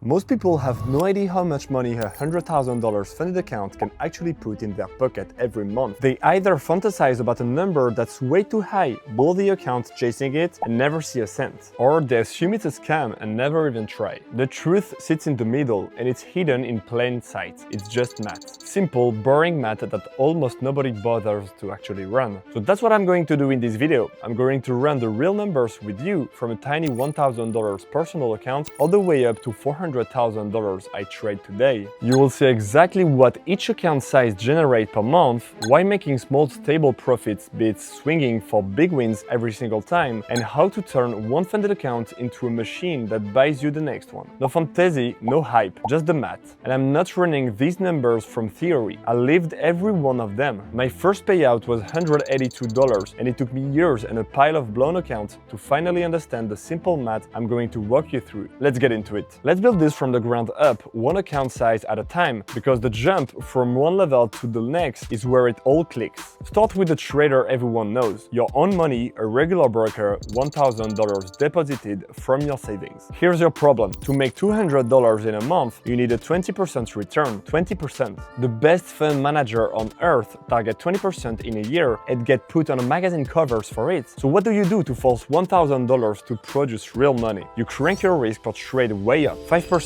Most people have no idea how much money a $100,000 funded account can actually put in their pocket every month. They either fantasize about a number that's way too high, blow the account chasing it, and never see a cent. Or they assume it's a scam and never even try. The truth sits in the middle, and it's hidden in plain sight. It's just math. Simple, boring math that almost nobody bothers to actually run. So that's what I'm going to do in this video. I'm going to run the real numbers with you from a tiny $1,000 personal account all the way up to $400,000 I trade today. You will see exactly what each account size generates per month, why making small stable profits beats swinging for big wins every single time, and how to turn one funded account into a machine that buys you the next one. No fantasy, no hype, just the math. And I'm not running these numbers from theory. I lived every one of them. My first payout was $182, and it took me years and a pile of blown accounts to finally understand the simple math I'm going to walk you through. Let's get into it. Let's build this from the ground up, one account size at a time, because the jump from one level to the next is where it all clicks. Start with the trader everyone knows, your own money, a regular broker, $1,000 deposited from your savings. Here's your problem. To make $200 in a month, you need a 20% return. 20%. The best fund manager on earth target 20% in a year and get put on a magazine covers for it. So what do you do to force $1,000 to produce real money? You crank your risk per trade way up, 5%,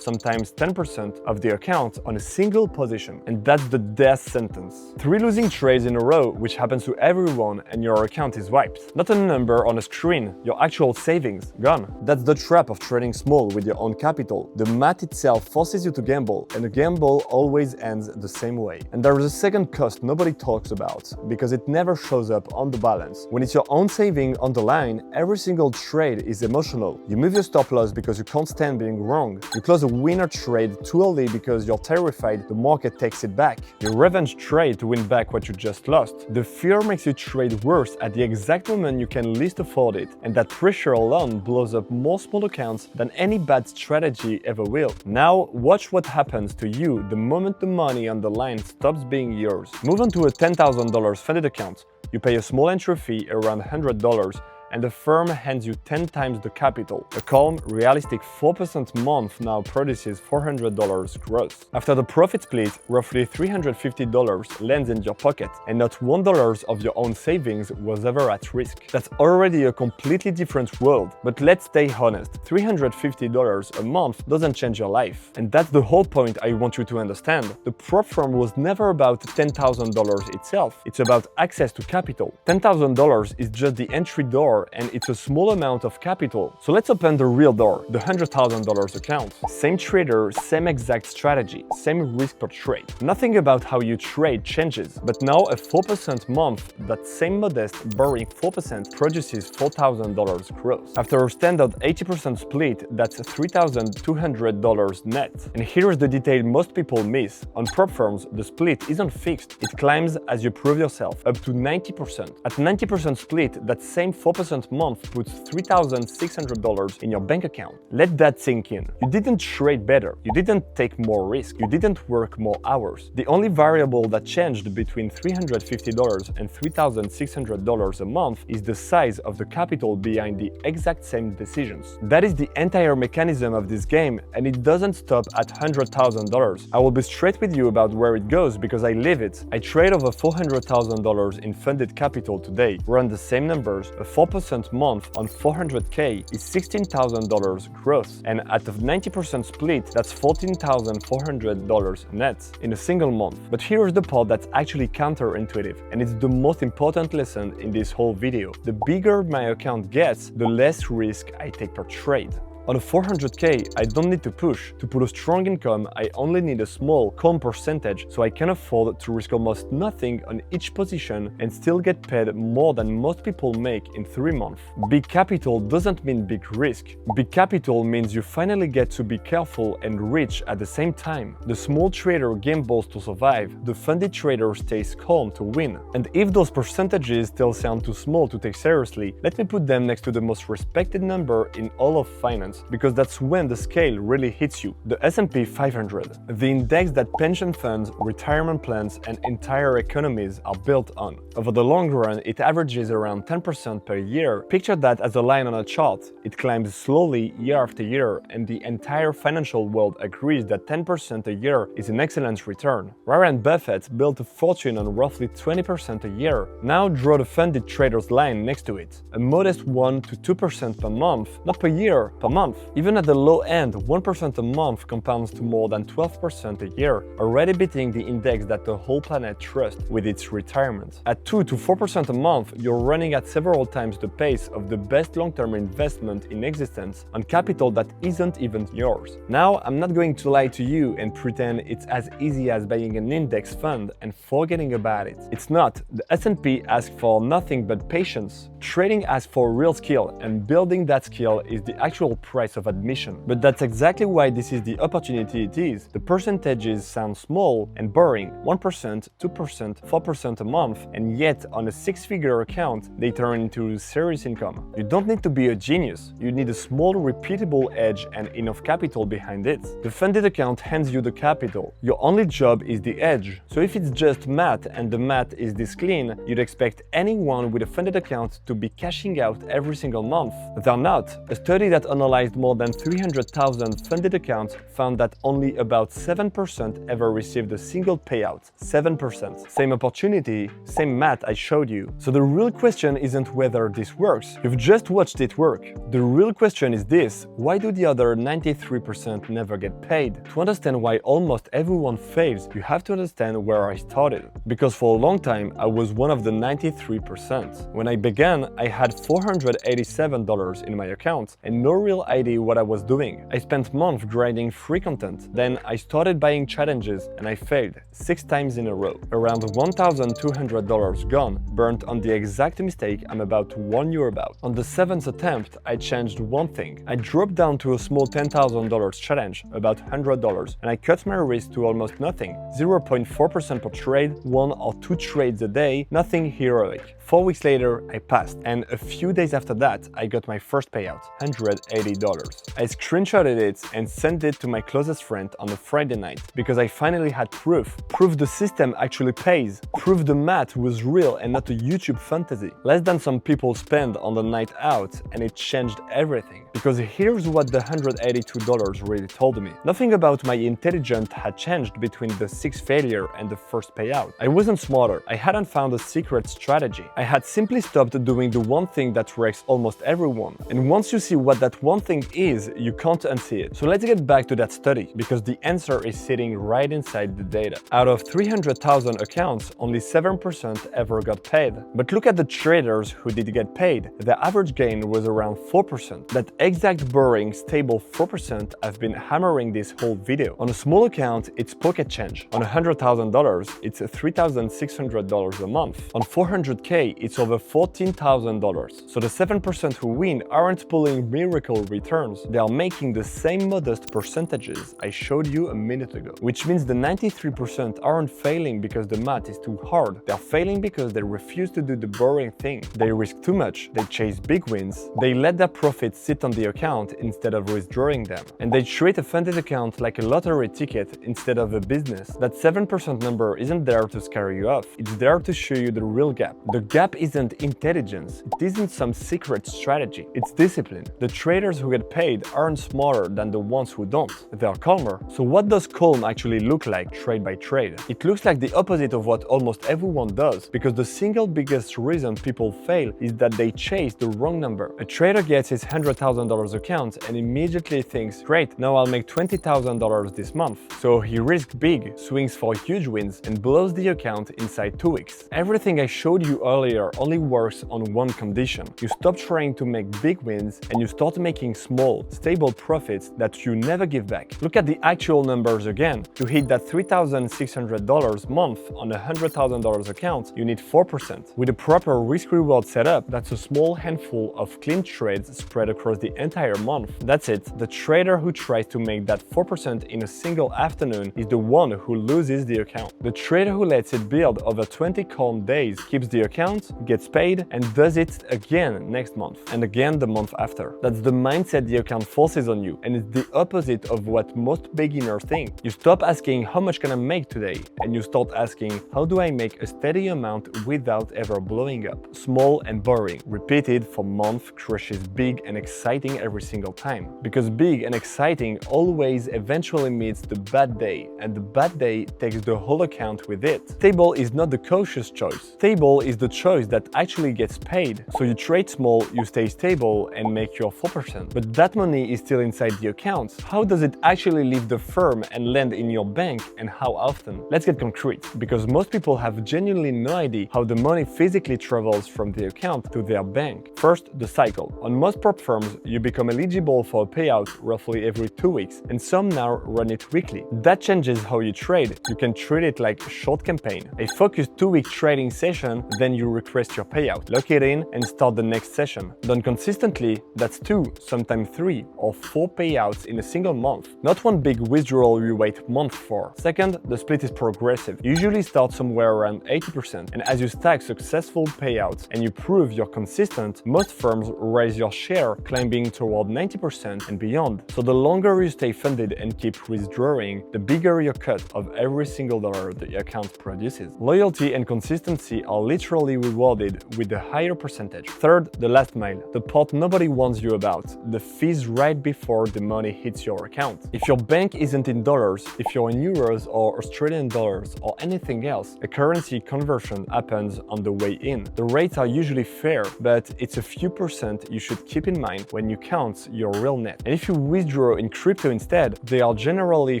sometimes 10% of the account on a single position. And that's the death sentence. 3 losing trades in a row, which happens to everyone, and your account is wiped. Not a number on a screen, your actual savings, gone. That's the trap of trading small with your own capital. The math itself forces you to gamble, and a gamble always ends the same way. And there is a second cost nobody talks about, because it never shows up on the balance. When it's your own saving on the line, every single trade is emotional. You move your stop loss because you can't stand being wrong. You close a winner trade too early because you're terrified the market takes it back. You revenge trade to win back what you just lost. The fear makes you trade worse at the exact moment you can least afford it, and that pressure alone blows up more small accounts than any bad strategy ever will. Now, watch what happens to you the moment the money on the line stops being yours. Move on to a $10,000 funded account. You pay a small entry fee around $100, and the firm hands you 10 times the capital. A calm, realistic 4% month now produces $400 gross. After the profit split, roughly $350 lands in your pocket, and not $1 of your own savings was ever at risk. That's already a completely different world, but let's stay honest, $350 a month doesn't change your life. And that's the whole point I want you to understand. The prop firm was never about $10,000 itself, it's about access to capital. $10,000 is just the entry door, and it's a small amount of capital. So let's open the real door, the $100,000 account. Same trader, same exact strategy, same risk per trade. Nothing about how you trade changes, but now a 4% month, that same modest, boring 4% produces $4,000 gross. After a standard 80% split, that's $3,200 net. And here's the detail most people miss. On prop firms, the split isn't fixed. It climbs as you prove yourself, up to 90%. At 90% split, that same 4% month puts $3,600 in your bank account. Let that sink in. You didn't trade better. You didn't take more risk. You didn't work more hours. The only variable that changed between $350 and $3,600 a month is the size of the capital behind the exact same decisions. That is the entire mechanism of this game, and it doesn't stop at $100,000. I will be straight with you about where it goes because I live it. I trade over $400,000 in funded capital today. Run the same numbers. A 4% month on $400K is $16,000 gross, and at a 90% split, that's $14,400 net in a single month. But here's the part that's actually counterintuitive, and it's the most important lesson in this whole video. The bigger my account gets, the less risk I take per trade. On a $400K, I don't need to push. To pull a strong income, I only need a small, calm percentage, so I can afford to risk almost nothing on each position and still get paid more than most people make in 3 months. Big capital doesn't mean big risk. Big capital means you finally get to be careful and rich at the same time. The small trader gambles to survive, the funded trader stays calm to win. And if those percentages still sound too small to take seriously, let me put them next to the most respected number in all of finance, returns, because that's when the scale really hits you. The S&P 500, the index that pension funds, retirement plans, and entire economies are built on. Over the long run, it averages around 10% per year. Picture that as a line on a chart. It climbs slowly year after year, and the entire financial world agrees that 10% a year is an excellent return. Warren Buffett built a fortune on roughly 20% a year. Now draw the funded trader's line next to it. A modest 1 to 2% per month, not per year, per month. Even at the low end, 1% a month compounds to more than 12% a year, already beating the index that the whole planet trusts with its retirement. At 2 to 4% a month, you're running at several times the pace of the best long-term investment in existence on capital that isn't even yours. Now, I'm not going to lie to you and pretend it's as easy as buying an index fund and forgetting about it. It's not. The S&P asks for nothing but patience. Trading asks for real skill, and building that skill is the actual price of admission. But that's exactly why this is the opportunity it is. The percentages sound small and boring, 1%, 2%, 4% a month, and yet on a six-figure account, they turn into serious income. You don't need to be a genius. You need a small, repeatable edge and enough capital behind it. The funded account hands you the capital. Your only job is the edge. So if it's just math and the math is this clean, you'd expect anyone with a funded account to be cashing out every single month. They're not. A study that analyzed more than 300,000 funded accounts found that only about 7% ever received a single payout. 7%. Same opportunity, same math I showed you. So the real question isn't whether this works. You've just watched it work. The real question is this: why do the other 93% never get paid? To understand why almost everyone fails, you have to understand where I started. Because for a long time, I was one of the 93%. When I began, I had $487 in my account and no real idea what I was doing. I spent months grinding free content. Then I started buying challenges and I failed 6 times in a row. Around $1,200 gone, burnt on the exact mistake I'm about to warn you about. On the 7th attempt, I changed one thing. I dropped down to a small $10,000 challenge, about $100, and I cut my risk to almost nothing. 0.4% per trade, 1 or 2 trades a day, nothing heroic. 4 weeks later, I passed, and a few days after that, I got my first payout, $180. I screenshotted it and sent it to my closest friend on a Friday night, because I finally had proof. Proof the system actually pays. Proof the math was real and not a YouTube fantasy. Less than some people spend on the night out, and it changed everything. Because here's what the $182 really told me. Nothing about my intelligence had changed between the 6th failure and the first payout. I wasn't smarter. I hadn't found a secret strategy. I had simply stopped doing the one thing that wrecks almost everyone. And once you see what that one thing is, you can't unsee it. So let's get back to that study, because the answer is sitting right inside the data. Out of 300,000 accounts, only 7% ever got paid. But look at the traders who did get paid. The average gain was around 4%. That exact boring, stable 4% I've been hammering this whole video. On a small account, it's pocket change. On $100,000, it's $3,600 a month. On 400K, it's over $14,000. So the 7% who win aren't pulling miracle returns. They are making the same modest percentages I showed you a minute ago. Which means the 93% aren't failing because the math is too hard. They're failing because they refuse to do the boring thing. They risk too much, they chase big wins, they let their profits sit on the account instead of withdrawing them. And they treat a funded account like a lottery ticket instead of a business. That 7% number isn't there to scare you off. It's there to show you the real gap. The gap isn't intelligence. It isn't some secret strategy. It's discipline. The traders who get paid aren't smarter than the ones who don't. They're calmer. So what does calm actually look like trade by trade? It looks like the opposite of what almost everyone does, because the single biggest reason people fail is that they chase the wrong number. A trader gets his $100,000 account and immediately thinks, great, now I'll make $20,000 this month. So he risks big, swings for huge wins, and blows the account inside 2 weeks. Everything I showed you earlier only works on one condition. You stop trying to make big wins and you start making small, stable profits that you never give back. Look at the actual numbers again. To hit that $3,600 month on a $100,000 account, you need 4%. With a proper risk-reward setup, that's a small handful of clean trades spread across the the entire month. That's it. The trader who tries to make that 4% in a single afternoon is the one who loses the account. The trader who lets it build over 20 calm days keeps the account, gets paid, and does it again next month, and again the month after. That's the mindset the account forces on you, and it's the opposite of what most beginners think. You stop asking how much can I make today, and you start asking how do I make a steady amount without ever blowing up. Small and boring, repeated for months, crushes big and exciting every single time. Because big and exciting always eventually meets the bad day, and the bad day takes the whole account with it. Stable is not the cautious choice. Stable is the choice that actually gets paid. So you trade small, you stay stable, and make your 4%. But that money is still inside the account. How does it actually leave the firm and land in your bank, and how often? Let's get concrete, because most people have genuinely no idea how the money physically travels from the account to their bank. First, the cycle. On most prop firms, you become eligible for a payout roughly every 2 weeks, and some now run it weekly. That changes how you trade. You can treat it like a short campaign, a focused 2-week trading session, then you request your payout, lock it in, and start the next session. Done consistently, that's 2, sometimes 3 or 4 payouts in a single month. Not one big withdrawal you wait months for. Second, the split is progressive. You usually start somewhere around 80%, and as you stack successful payouts and you prove you're consistent, most firms raise your share, climbing toward 90% and beyond. So the longer you stay funded and keep withdrawing, the bigger your cut of every single dollar the account produces. Loyalty and consistency are literally rewarded with a higher percentage. Third, the last mile, the part nobody warns you about, the fees right before the money hits your account. If your bank isn't in dollars, if you're in euros or Australian dollars or anything else, a currency conversion happens on the way in. The rates are usually fair, but it's a few percent you should keep in mind when you count your real net. And if you withdraw in crypto instead, there are generally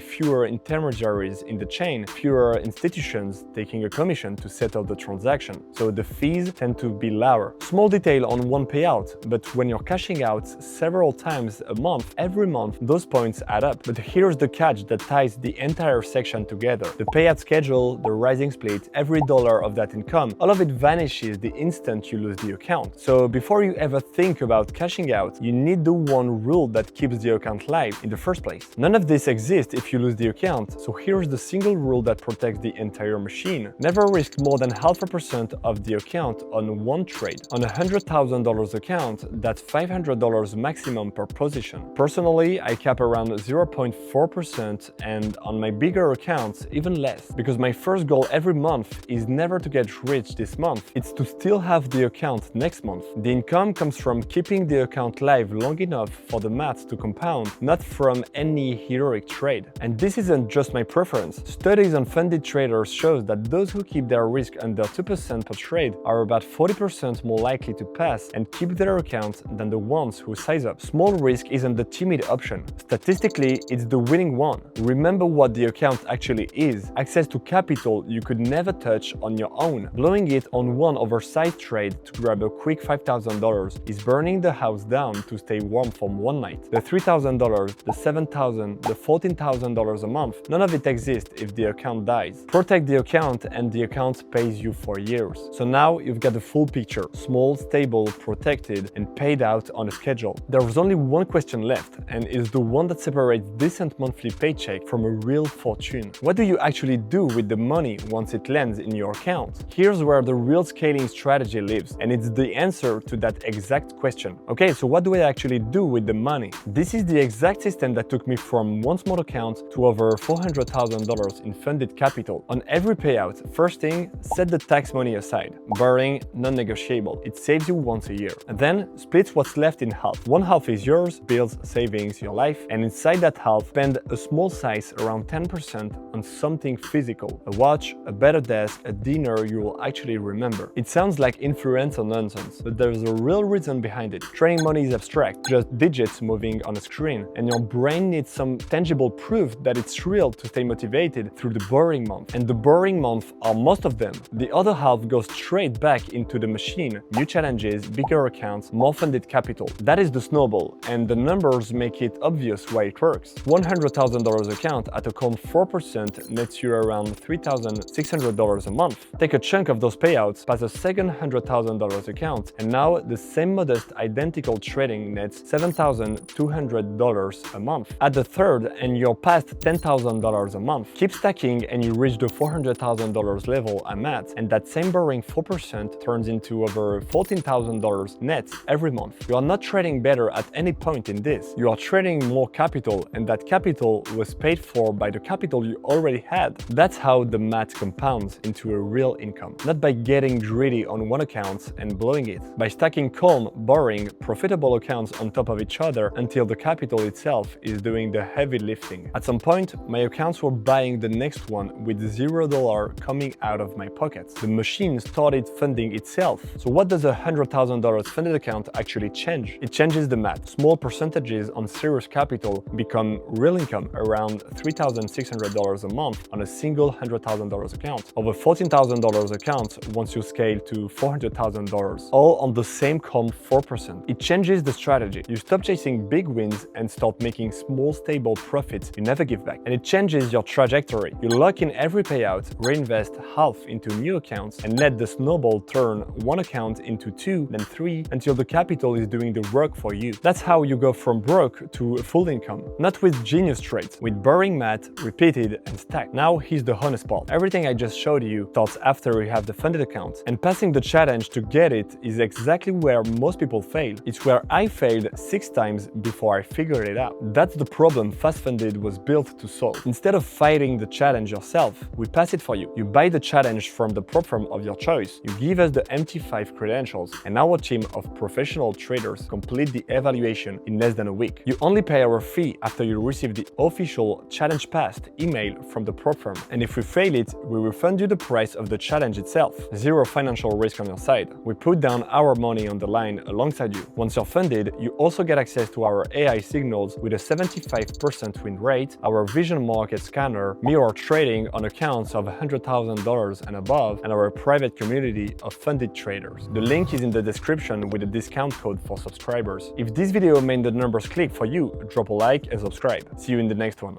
fewer intermediaries in the chain, fewer institutions taking a commission to settle the transaction, so the fees tend to be lower. Small detail on one payout, but when you're cashing out several times a month, every month, those points add up. But here's the catch that ties the entire section together. The payout schedule, the rising split, every dollar of that income, all of it vanishes the instant you lose the account. So before you ever think about cashing out, you need the one rule that keeps the account live in the first place. None of this exists if you lose the account, so here's the single rule that protects the entire machine. Never risk more than 0.5% of the account on one trade. On a $100,000 account, that's $500 maximum per position. Personally, I cap around 0.4%, and on my bigger accounts, even less, because my first goal every month is never to get rich this month, it's to still have the account next month. The income comes from keeping the account live long enough for the math to compound, not from any heroic trade. And this isn't just my preference. Studies on funded traders show that those who keep their risk under 2% per trade are about 40% more likely to pass and keep their account than the ones who size up. Small risk isn't the timid option. Statistically, it's the winning one. Remember what the account actually is: access to capital you could never touch on your own. Blowing it on one oversized trade to grab a quick $5,000 is burning the house down to stay warm for one night. The $3,000, the $7,000, the $14,000 a month, none of it exists if the account dies. Protect the account and the account pays you for years. So now you've got the full picture: small, stable, protected, and paid out on a schedule. There's only one question left, and it's the one that separates decent monthly paycheck from a real fortune. What do you actually do with the money once it lands in your account? Here's where the real scaling strategy lives, and it's the answer to that exact question. Okay, so what do I actually do with the money? This is the exact system that took me from one small account to over $400,000 in funded capital. On every payout, first thing, set the tax money aside. Boring, non-negotiable. It saves you once a year. And then split what's left in half. One half is yours, bills, savings, your life, and inside that half, spend a small size, around 10%, on something physical. A watch, a better desk, a dinner you will actually remember. It sounds like influencer nonsense, but there's a real reason behind it. Trading money is abstract, just digits moving on a screen, and your brain needs some tangible proof that it's real to stay motivated through the boring month. And the boring months are most of them. The other half goes straight back into the machine: new challenges, bigger accounts, more funded capital. That is the snowball, and the numbers make it obvious why it works. $100,000 account at a calm 4% nets you around $3,600 a month. Take a chunk of those payouts, pass a second $100,000 account, and now the same modest identical trading borrowing nets $7,200 a month. Add the third and you're past $10,000 a month. Keep stacking and you reach the $400,000 level I'm at, and that same borrowing 4% turns into over $14,000 net every month. You are not trading better at any point in this. You are trading more capital, and that capital was paid for by the capital you already had. That's how the math compounds into a real income. Not by getting greedy on one account and blowing it. By stacking calm, boring, profitable accounts on top of each other until the capital itself is doing the heavy lifting. At some point, my accounts were buying the next one with $0 coming out of my pockets. The machine started funding itself. So what does a $100,000 funded account actually change? It changes the math. Small percentages on serious capital become real income around $3,600 a month on a single $100,000 account. Over $14,000 accounts once you scale to $400,000, all on the same calm 4%. It changes the strategy. You stop chasing big wins and start making small, stable profits you never give back. And it changes your trajectory. You lock in every payout, reinvest half into new accounts, and let the snowball turn one account into two, then three, until the capital is doing the work for you. That's how you go from broke to full income. Not with genius trades, with boring math, repeated and stacked. Now here's the honest part. Everything I just showed you starts after you have the funded account, and passing the challenge to get it is exactly where most people fail. It's where I failed 6 times before I figured it out. That's the problem FastFunded was built to solve. Instead of fighting the challenge yourself, we pass it for you. You buy the challenge from the prop firm of your choice, you give us the MT5 credentials, and our team of professional traders complete the evaluation in less than a week. You only pay our fee after you receive the official challenge passed email from the prop firm, and if we fail it, we refund you the price of the challenge itself. Zero financial risk on your side. We put down our money on the line alongside you. Once you're funded, you also get access to our AI signals with a 75% win rate, our vision market scanner, mirror trading on accounts of $100,000 and above, and our private community of funded traders. The link is in the description with a discount code for subscribers. If this video made the numbers click for you, drop a like and subscribe. See you in the next one.